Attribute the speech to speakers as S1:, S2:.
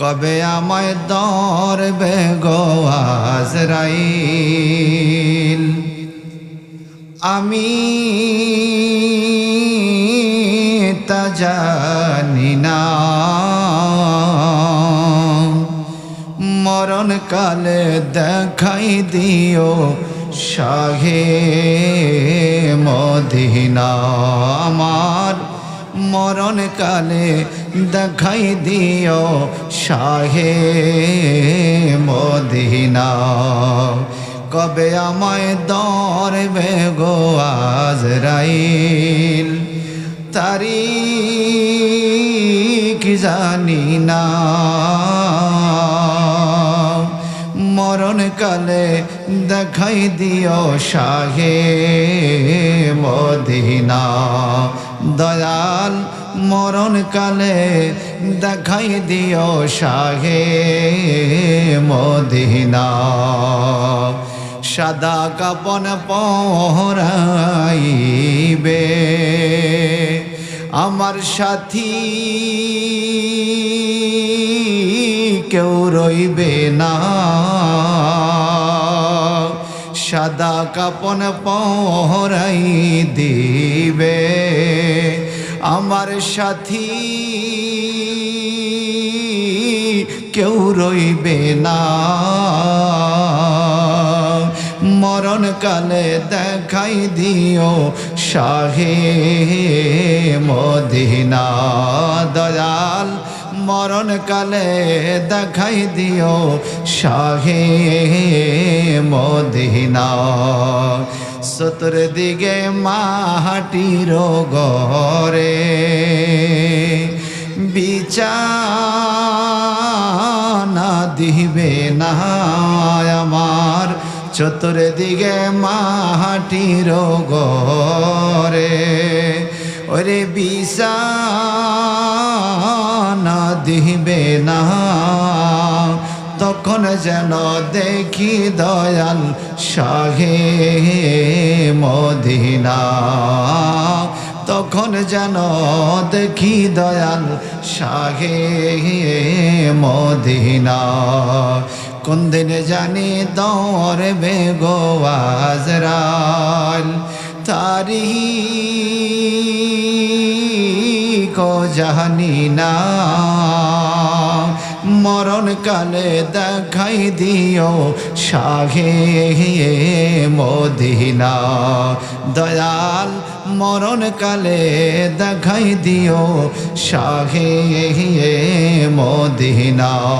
S1: কবে আমায় ধরবে গো আজরাইল। আমি তা জানি না মরণ কালে দেখাই দিও শাহে মদিনা। আমার মরণ কালে দেখাই দিও শাহে মদিনা। কবে আমায় ধরবে গো আজরাইল, তারিখ জানি না। মরণ কালে দেখাই দিও শাহে মদিনা। দয়াল মরণ কালে দেখাই দিও শাহে মদিনা। সাদা কাপন পরাইবে আমার সাথী, কেউ রইবে না। সাদা কাপন পরাই দিবে আমার সাথী, কেউ রইবে না। মরণ কালে দেখাই দিও শাহে মদিনা। দয়াল মরণ কালে দেখাই দিও শাহে মদিনা। চতুর্দিকে মাটির ঘরে বিছানা দিবে না আমার। চতুর্দিকে মাটির ঘরে ওরে বিছানা দিবে না। তখন যেন দেখি দয়াল শাহে মদিনা। তখন যেন দেখি দয়াল শাহে মদিনা। কোন দিন জানি ধরবে গো আজরাইল, তারিখ জানি না। মরণ কালে দেখাই দিও শাহে মদিনা। দয়াল মরণ কালে দেখাই দিও শাহে মদিনা।